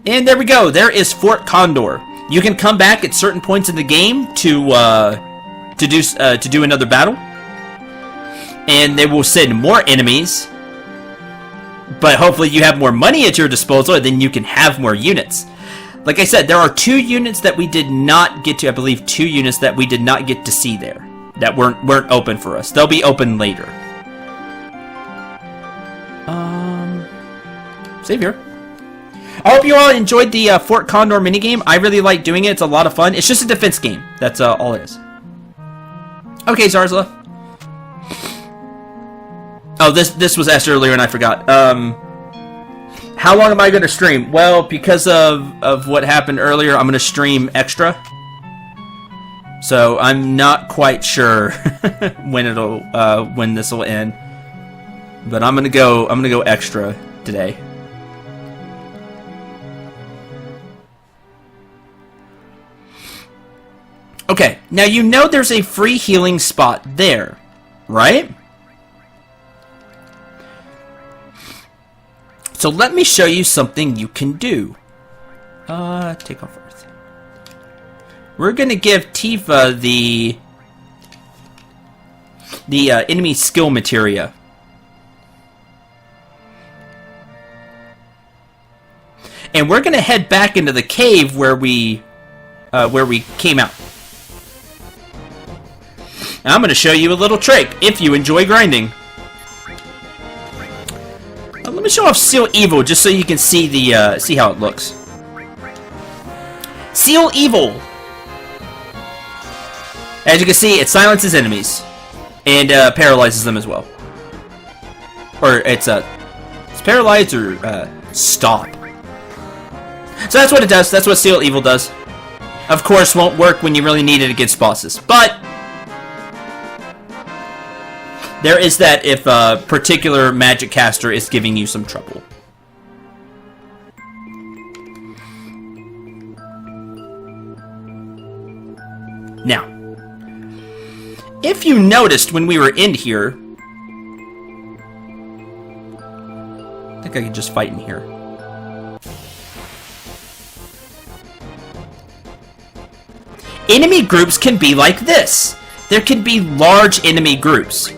And there we go. There is Fort Condor. You can come back at certain points in the game to do another battle, and they will send more enemies. But hopefully you have more money at your disposal, and then you can have more units. Like I said, there are 2 units that we did not get to. I believe 2 units that we did not get to see there that weren't open for us. They'll be open later. Save here. I hope you all enjoyed the Fort Condor minigame. I really like doing it. It's a lot of fun. It's just a defense game. That's all it is. Okay, Zarzla. Oh, this was asked earlier and I forgot. How long am I going to stream? Well, because of what happened earlier, I'm going to stream extra. So I'm not quite sure when this will end. But I'm going to go extra today. Okay, now you know there's a free healing spot there, right? So let me show you something you can do. Take off Earth. We're gonna give Tifa the enemy skill materia. And we're gonna head back into the cave where we came out. Now I'm going to show you a little trick if you enjoy grinding. Let me show off Seal Evil just so you can see the see how it looks. Seal Evil. As you can see, it silences enemies and paralyzes them as well. Or it's paralyzed or stop. So that's what it does. That's what Seal Evil does. Of course, won't work when you really need it against bosses, but there is that if a particular magic caster is giving you some trouble. Now, if you noticed when we were in here, I think I could just fight in here. Enemy groups can be like this. There can be large enemy groups.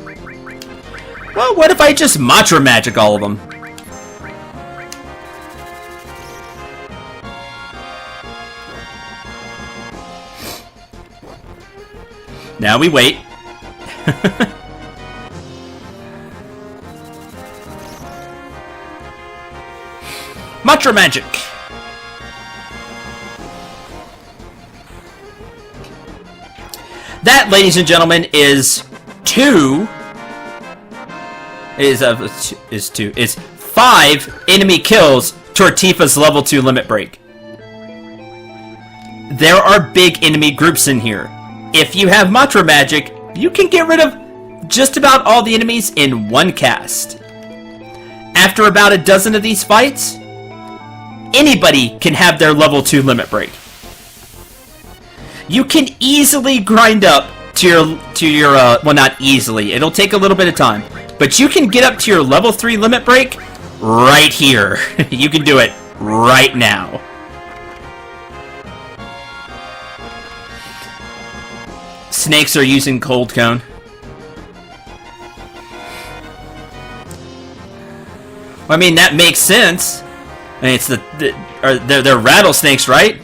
Well, what if I just Mantra Magic all of them? Now we wait. Mantra Magic. That, ladies and gentlemen, is 5 enemy kills toward Tifa's level 2 limit break. There are big enemy groups in here. If you have Mantra Magic, you can get rid of just about all the enemies in one cast. After about a dozen of these fights, anybody can have their level 2 limit break. You can easily grind up to your well, not easily, it'll take a little bit of time, but you can get up to your level 3 limit break right here. You can do it right now. Snakes are using Cold Cone. I mean, that makes sense. I mean, it's they're rattlesnakes, right?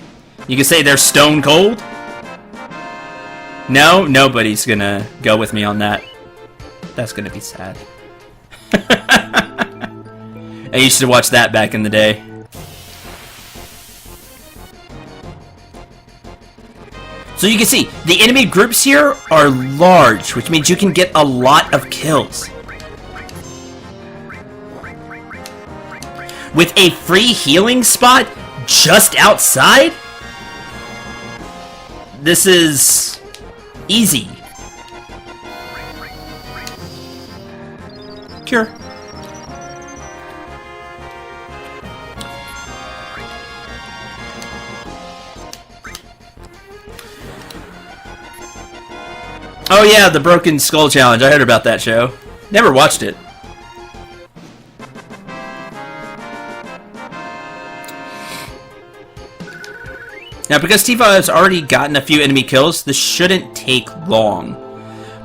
You can say they're stone cold. No, nobody's gonna go with me on that. That's gonna be sad. I used to watch that back in the day. So you can see, the enemy groups here are large, which means you can get a lot of kills. With a free healing spot just outside, this is easy. Cure. Oh yeah, the Broken Skull Challenge. I heard about that show. Never watched it. Now, because Tifa has already gotten a few enemy kills, this shouldn't take long.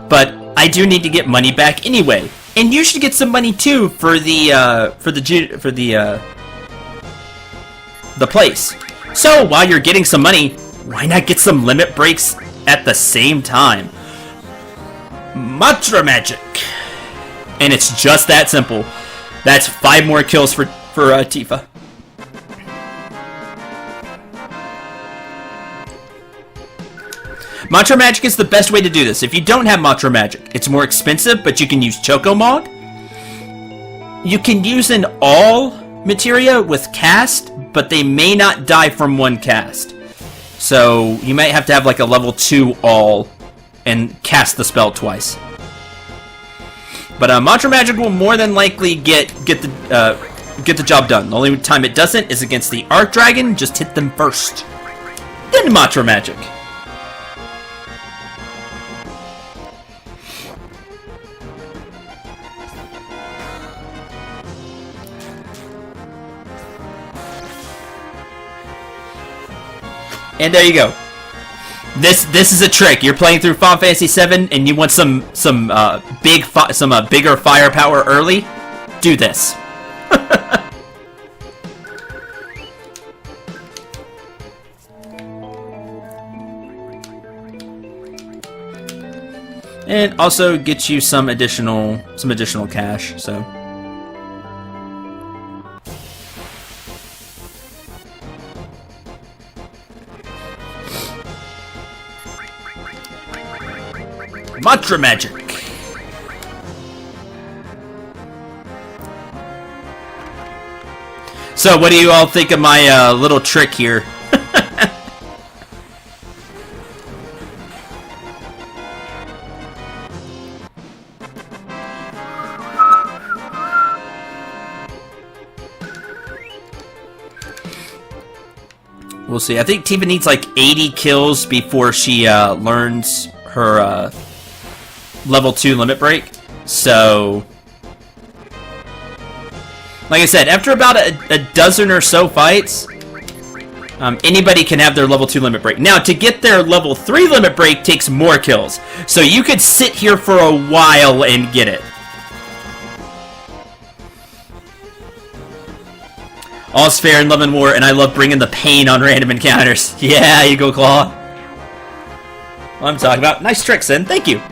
But I do need to get money back anyway, and you should get some money too for the place. So while you're getting some money, why not get some limit breaks at the same time? Mantra magic, and it's just that simple. That's 5 more kills for Tifa. Mantra magic is the best way to do this. If you don't have mantra magic, it's more expensive, but you can use Chocomog. You can use an all materia with cast, but they may not die from one cast. So you might have to have like a level 2 all and cast the spell twice. But mantra magic will more than likely get the job done. The only time it doesn't is against the Arc Dragon. Just hit them first, then mantra magic. And there you go. This is a trick. You're playing through Final Fantasy VII, and you want some bigger firepower early. Do this. And also get you some additional cash. So. Mantra magic. So, what do you all think of my little trick here? We'll see. I think Tifa needs like 80 kills before she learns her level 2 limit break. So, like I said, after about a dozen or so fights, anybody can have their level 2 limit break. Now, to get their level 3 limit break takes more kills. So you could sit here for a while and get it. All's fair in love and war, and I love bringing the pain on random encounters. Yeah, you go, Claw. What I'm talking about. Nice trick, Sin. Thank you.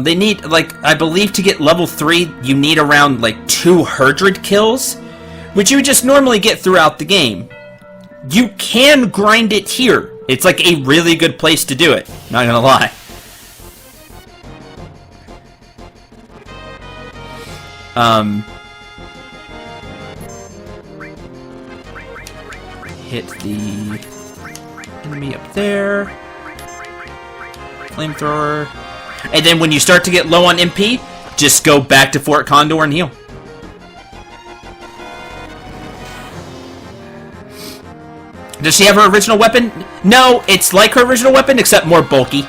They need, like, I believe to get level 3, you need around, like, 200 kills, which you just normally get throughout the game. You can grind it here. It's, like, a really good place to do it. Not gonna lie. Hit the enemy up there. Flamethrower. And then when you start to get low on MP, just go back to Fort Condor and heal. Does she have her original weapon? No, it's like her original weapon, except more bulky.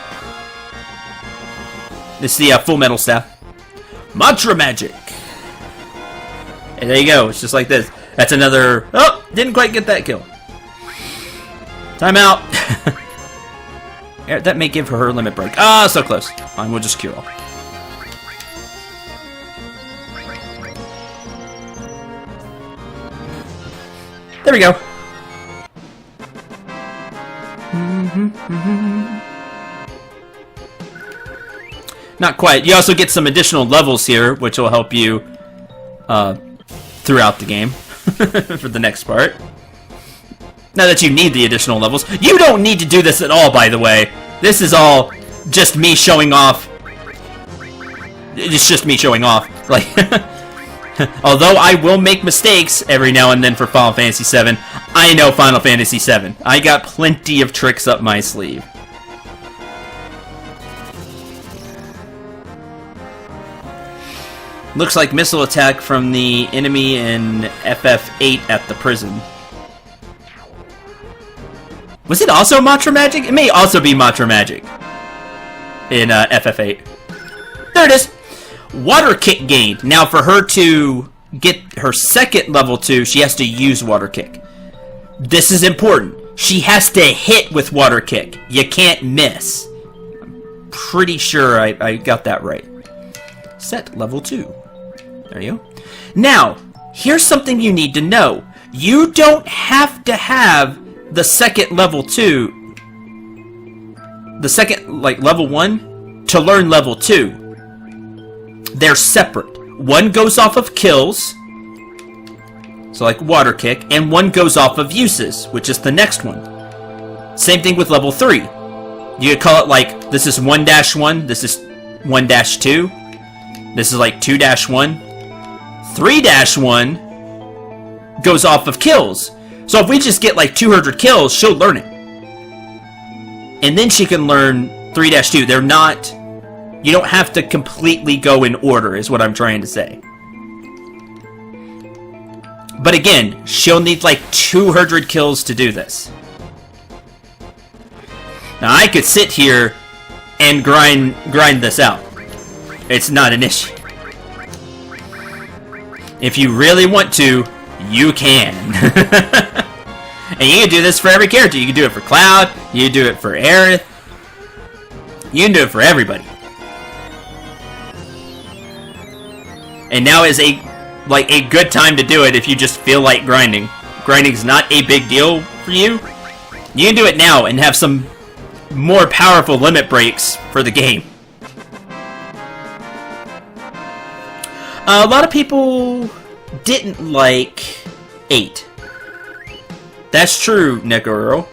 This is the Full Metal Staff. Mantra Magic! And there you go, it's just like this. That's another... Oh, didn't quite get that kill. Time out. That may give her limit break. Ah, so close. Fine, we'll just cure all. There we go. Not quite. You also get some additional levels here, which will help you throughout the game for the next part. Now that you need the additional levels. You don't need to do this at all, by the way. This is all just me showing off. It's just me showing off. Like, although I will make mistakes every now and then for Final Fantasy VII, I know Final Fantasy VII. I got plenty of tricks up my sleeve. Looks like missile attack from the enemy in FF8 at the prison. Was it also Mantra Magic? It may also be Mantra Magic in FF8. There it is. Water kick gain. Now for her to get her second level 2, she has to use Water Kick. This is important. She has to hit with Water Kick. You can't miss. I'm pretty sure I got that right. Set level 2. There you go. Now, here's something you need to know. You don't have to have the second level 2, the second, like, level 1, to learn level 2. They're separate. One goes off of kills, so like Water Kick, and one goes off of uses, which is the next one. Same thing with level 3. You could call it like, this is 1-1, this is 1-2, this is like 2-1. 3-1 goes off of kills. So if we just get like 200 kills, she'll learn it. And then she can learn 3-2. They're not... You don't have to completely go in order, is what I'm trying to say. But again, she'll need like 200 kills to do this. Now I could sit here and grind this out. It's not an issue. If you really want to, you can. And you can do this for every character. You can do it for Cloud, you can do it for Aerith, you can do it for everybody. And now is a good time to do it if you just feel like grinding. Grinding's not a big deal for you. You can do it now and have some more powerful limit breaks for the game. A lot of people didn't like 8. That's true, Neko,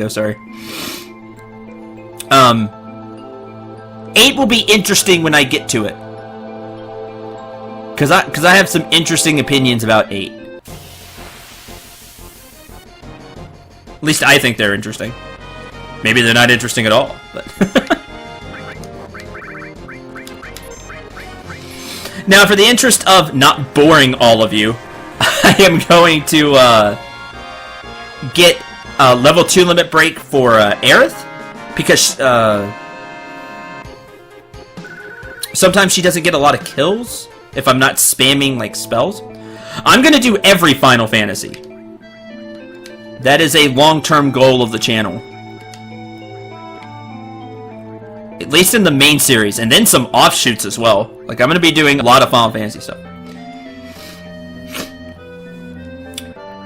sorry. 8 will be interesting when I get to it. Cause I have some interesting opinions about 8. At least I think they're interesting. Maybe they're not interesting at all, but... Now, for the interest of not boring all of you, I am going to get a level 2 limit break for Aerith, because sometimes she doesn't get a lot of kills if I'm not spamming like spells. I'm going to do every Final Fantasy. That is a long-term goal of the channel. At least in the main series, and then some offshoots as well. Like, I'm going to be doing a lot of Final Fantasy stuff.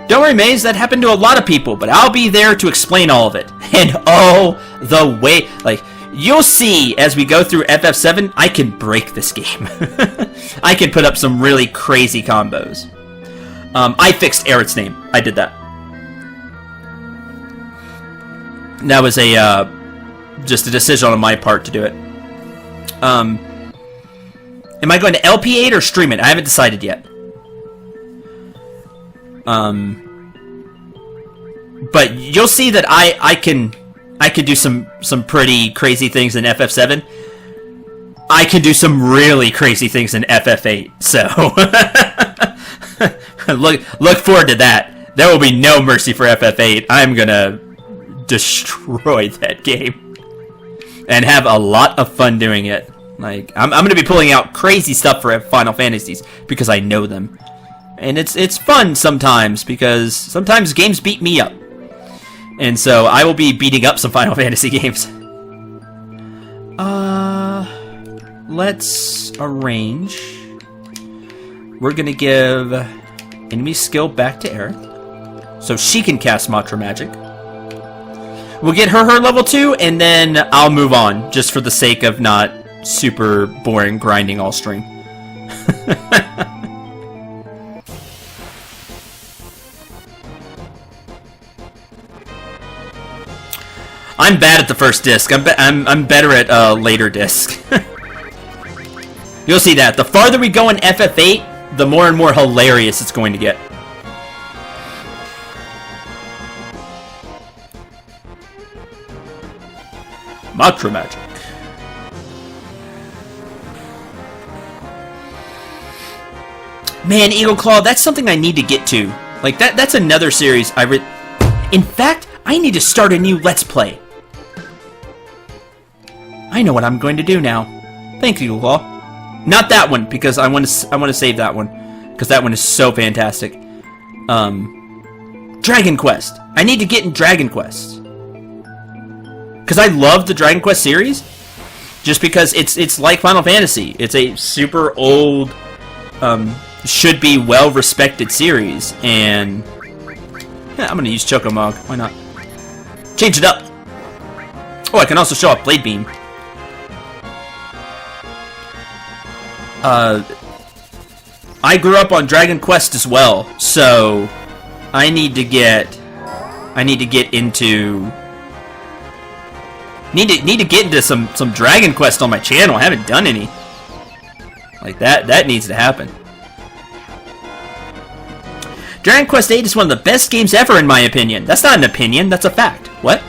Don't worry, Maze, that happened to a lot of people, but I'll be there to explain all of it. And oh, the way, like, you'll see as we go through FF7, I can break this game. I can put up some really crazy combos. I fixed Aerith's name. I did that. That was a, just a decision on my part to do it. Am I going to LP8 or stream it? I haven't decided yet. But you'll see that I can do some pretty crazy things in FF7. I can do some really crazy things in FF8. So look forward to that. There will be no mercy for FF8. I'm gonna destroy that game and have a lot of fun doing it. Like, I'm gonna be pulling out crazy stuff for Final Fantasies because I know them. And it's fun sometimes, because sometimes games beat me up. And so I will be beating up some Final Fantasy games. Let's arrange. We're gonna give enemy skill back to Aerith, so she can cast Mantra Magic. We'll get her level 2, and then I'll move on, just for the sake of not super boring grinding all stream. I'm bad at the first disc. I'm better at later disc. You'll see that. The farther we go in FF8, the more and more hilarious it's going to get. Mantra Magic. Man, Eagle Claw, that's something I need to get to. Like, that's another series in fact, I need to start a new Let's Play. I know what I'm going to do now. Thanks, Eagle Claw. Not that one, because I want to save that one, because that one is so fantastic. Dragon Quest. I need to get in Dragon Quest, because I love the Dragon Quest series. Just because it's like Final Fantasy. It's a super old, should be well-respected series, and yeah, I'm gonna use Chocomog. Why not? Change it up. Oh, I can also show off Blade Beam. I grew up on Dragon Quest as well, so I need to get into need to get into some Dragon Quest on my channel. I haven't done any. Like that needs to happen. Dragon Quest VIII is one of the best games ever, in my opinion. That's not an opinion, that's a fact. What?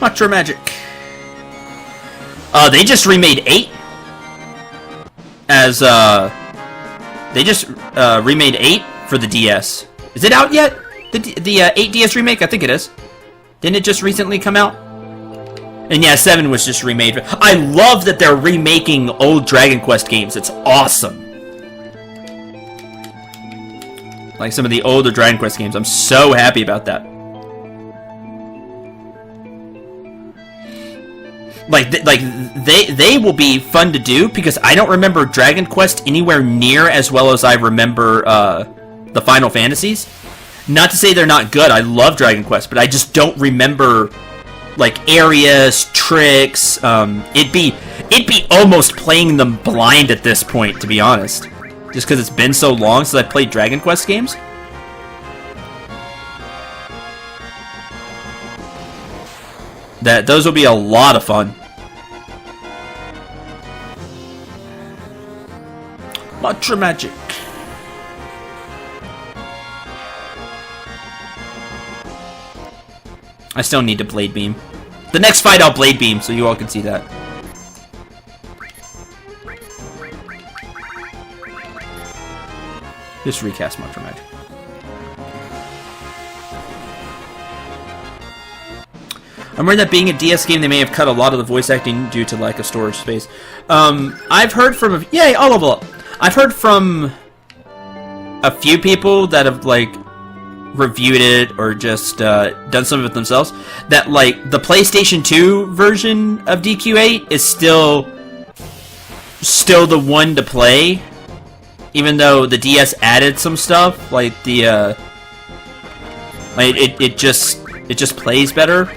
Matcha Magic. They just remade 8 as they just remade 8 for the DS. Is it out yet? The 8DS remake? I think it is. Didn't it just recently come out? And yeah, 7 was just remade. I love that they're remaking old Dragon Quest games. It's awesome. Like some of the older Dragon Quest games. I'm so happy about that. Like they will be fun to do, because I don't remember Dragon Quest anywhere near as well as I remember the Final Fantasies. Not to say they're not good. I love Dragon Quest, but I just don't remember like areas, tricks. It'd be almost playing them blind at this point, to be honest. Just because it's been so long since I played Dragon Quest games. Those will be a lot of fun. Matcha Magic. I still need to Blade Beam. The next fight I'll Blade Beam, so you all can see that. Just recast Matcha Magic. I'm worried that being a DS game, they may have cut a lot of the voice acting due to lack of storage space. I've heard from... Yay, I'll level up! I've heard from a few people that have, like, reviewed it or just done some of it themselves, that, like, the PlayStation 2 version of DQ8 is still the one to play, even though the DS added some stuff, like the, like, it just plays better.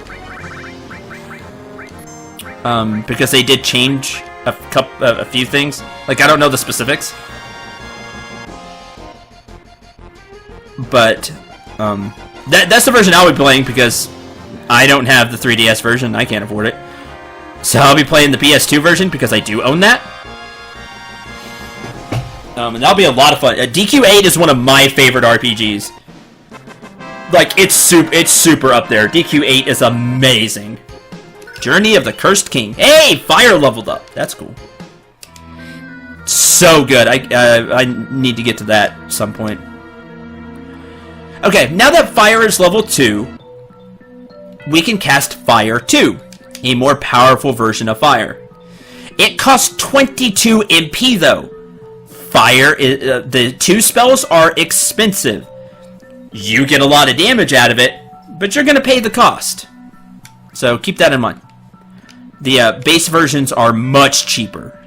Because they did change a few things. Like, I don't know the specifics, but that's the version I'll be playing, because I don't have the 3DS version. I can't afford it, so I'll be playing the PS2 version because I do own that. And that'll be a lot of fun. DQ8 is one of my favorite RPGs. Like, it's super up there. DQ8 is amazing. Journey of the Cursed King. Hey, fire leveled up. That's cool. So good. I need to get to that at some point. Okay, now that fire is level 2, we can cast Fire 2, a more powerful version of fire. It costs 22 MP though. Fire, the 2 spells are expensive. You get a lot of damage out of it, but you're gonna pay the cost. So keep that in mind. The base versions are much cheaper.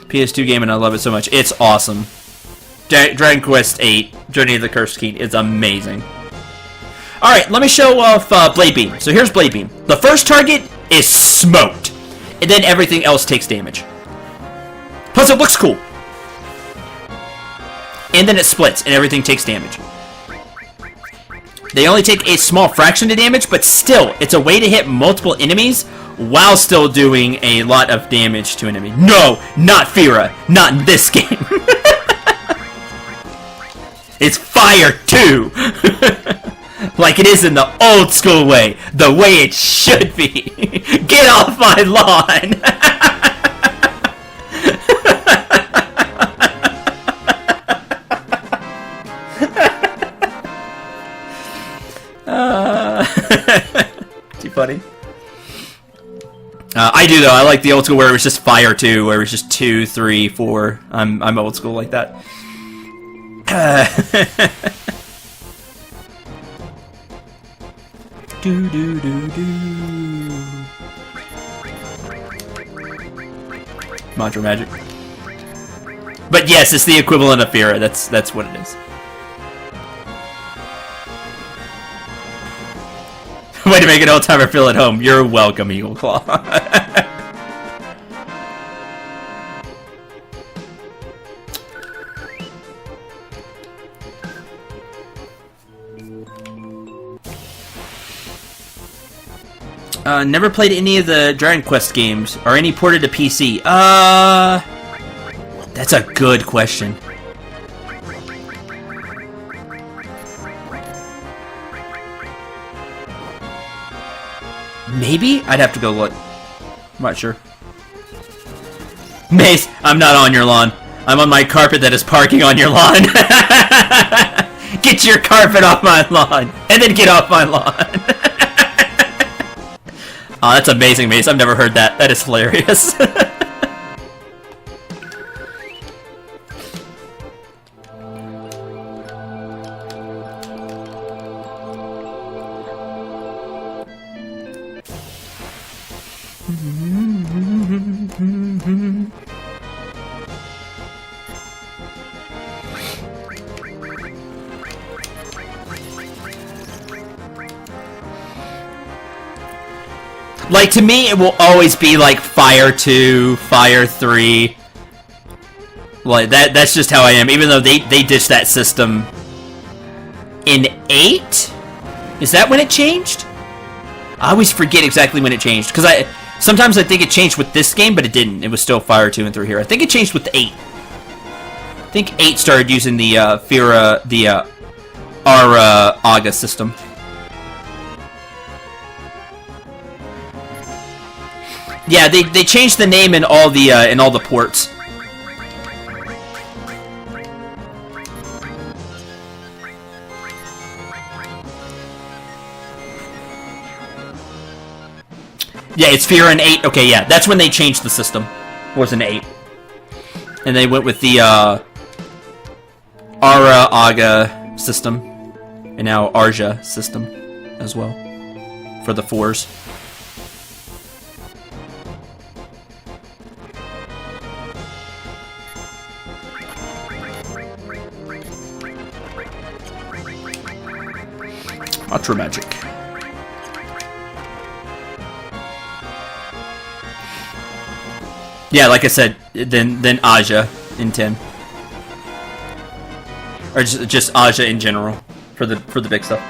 PS2 game, and I love it so much. It's awesome. Dragon Quest VIII, Journey of the Cursed King is amazing. Alright, let me show off Blade Beam. So here's Blade Beam. The first target is smoked, and then everything else takes damage. Plus it looks cool. And then it splits, and everything takes damage. They only take a small fraction of damage, but still, it's a way to hit multiple enemies while still doing a lot of damage to an enemy. No, not Fira. Not in this game. It's Fire 2. Like it is in the old school way. The way it should be. Get off my lawn. I do though. I like the old school where it was just fire 2, where it was just 2, 3, 4. I'm old school like that. Do do do do. Mantra magic. But yes, it's the equivalent of Fira. That's what it is. Way to make an old timer feel at home. You're welcome, Eagle Claw. Never played any of the Dragon Quest games, or any ported to PC. That's a good question. Maybe? I'd have to go look. I'm not sure. Mace, I'm not on your lawn. I'm on my carpet that is parking on your lawn. Get your carpet off my lawn, and then get off my lawn. Oh, that's amazing, Mace. I've never heard that. That is hilarious. Like, to me, it will always be like Fire 2, Fire 3. Like, that's just how I am. Even though they ditched that system in 8? Is that when it changed? I always forget exactly when it changed. Because sometimes I think it changed with this game, but it didn't. It was still Fire 2 and 3 here. I think it changed with 8. I think 8 started using the Fira, our Aga system. Yeah, they changed the name in all the ports. Yeah, it's Fira in 8. Okay, yeah, that's when they changed the system. Was in 8. And they went with the Ara Aga system, and now Arja system as well for the 4s. Ultra magic. Yeah, like I said, then Aja in 10, or just Aja in general for the big stuff.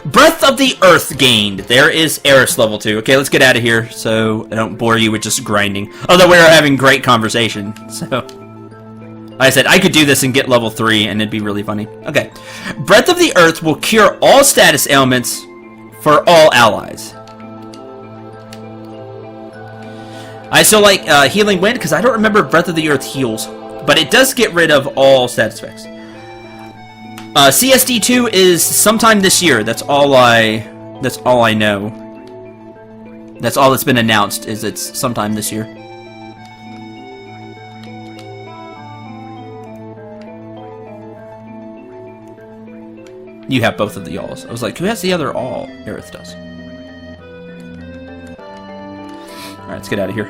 Breath of the Earth gained. There is Eris level 2. Okay, let's get out of here so I don't bore you with just grinding. Although we are having great conversation, so. Like I said, I could do this and get level 3, and it'd be really funny. Okay. Breath of the Earth will cure all status ailments for all allies. I still like Healing Wind, because I don't remember Breath of the Earth heals. But it does get rid of all status effects. CSD2 is sometime this year. That's all I know. That's all that's been announced, is it's sometime this year. You have both of the alls. I was like, who has the other all? Aerith does. Alright, let's get out of here.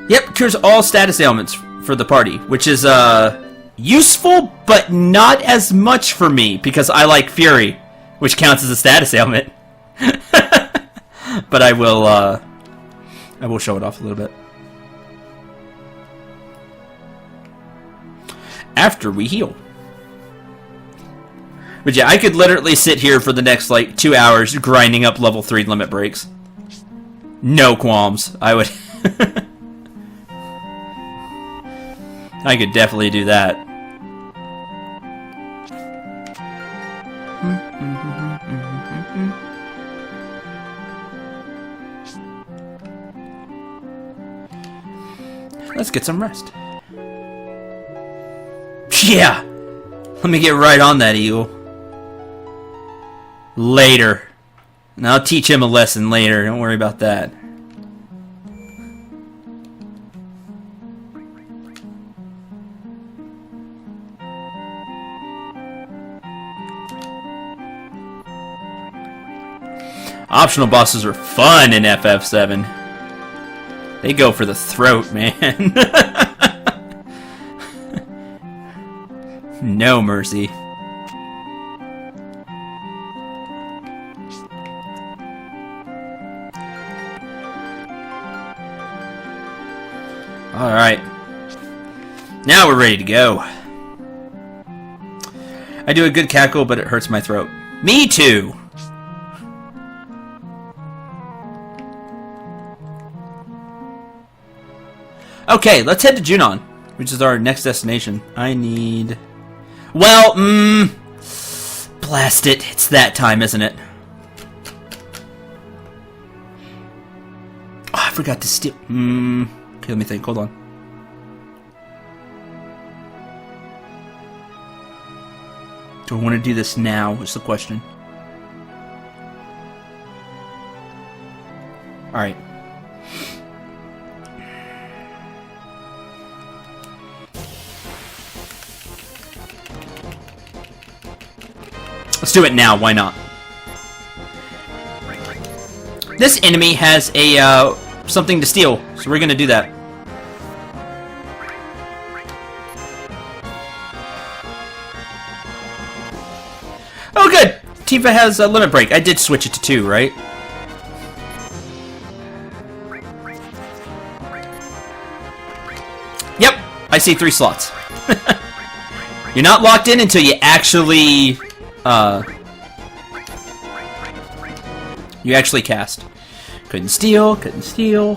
Yep, cures all status ailments for the party, which is useful, but not as much for me, because I like Fury, which counts as a status ailment. But I will show it off a little bit. After we heal. But yeah, I could literally sit here for the next, like, 2 hours grinding up level 3 limit breaks. No qualms. I would... I could definitely do that. Let's get some rest. Yeah! Let me get right on that, Eagle. Later. And I'll teach him a lesson later. Don't worry about that. Optional bosses are fun in FF7. They go for the throat, man. No mercy. Alright. Now we're ready to go. I do a good cackle, but it hurts my throat. Me too! Okay, let's head to Junon, which is our next destination. I need... Well, blast it. It's that time, isn't it? Oh, I forgot to steal... Okay, let me think. Hold on. Do I want to do this now, is the question. Alright. Let's do it now, why not? This enemy has a, something to steal, so we're gonna do that. Oh good! Tifa has a limit break. I did switch it to 2, right? Yep, I see 3 slots. You're not locked in until you actually... you actually cast. Couldn't steal, couldn't steal.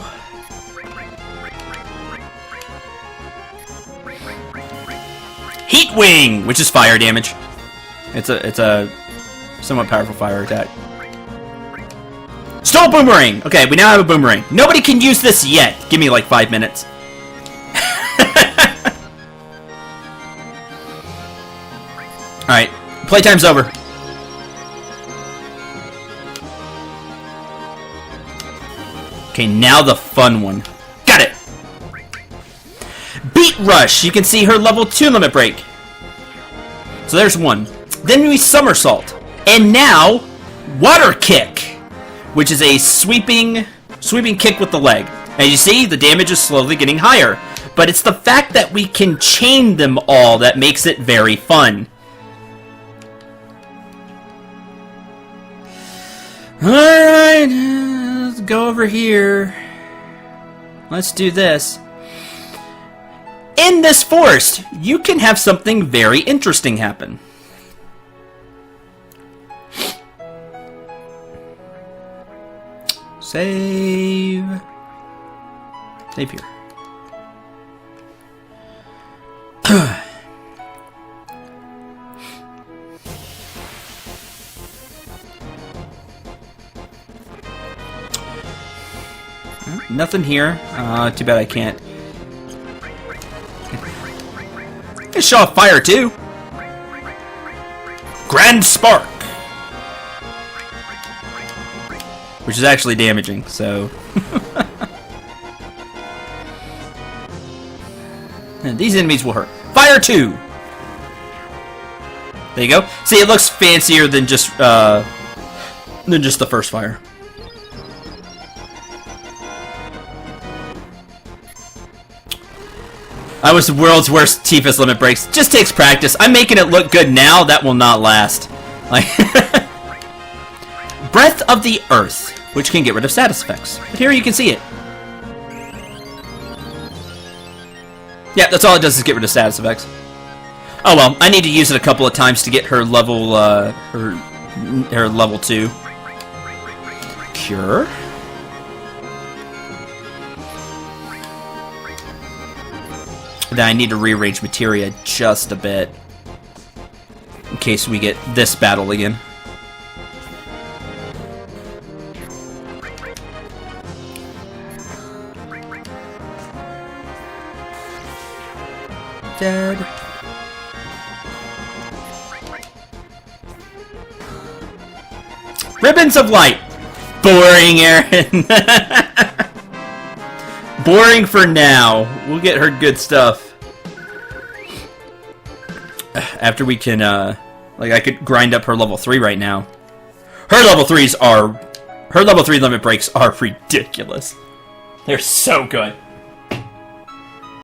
Heat Wing, which is fire damage. It's a somewhat powerful fire attack. Stole Boomerang! Okay, we now have a Boomerang. Nobody can use this yet. Give me like 5 minutes. Alright, playtime's over. Okay, now the fun one. Got it! Beat Rush! You can see her level 2 limit break. So there's 1. Then we Somersault. And now, Water Kick! Which is a sweeping kick with the leg. As you see, the damage is slowly getting higher. But it's the fact that we can chain them all that makes it very fun. Alright, let's go over here. Let's do this. In this forest, you can have something very interesting happen. Save. Save here. Nothing here. Too bad I can't. Can show off fire too. Grand Spark, which is actually damaging. So and these enemies will hurt. Fire 2. There you go. See, it looks fancier than just the first fire. I was the world's worst Tifa's limit breaks. Just takes practice. I'm making it look good now. That will not last. Like Breath of the Earth, which can get rid of status effects. But here you can see it. Yeah, that's all it does is get rid of status effects. Oh well, I need to use it a couple of times to get her level, her level 2. Cure. Then I need to rearrange materia just a bit in case we get this battle again. Dead. Ribbons of light. Boring, Aaron. Boring for now. We'll get her good stuff. After we can, like, I could grind up her level 3 right now. Her level 3 limit breaks are ridiculous. They're so good.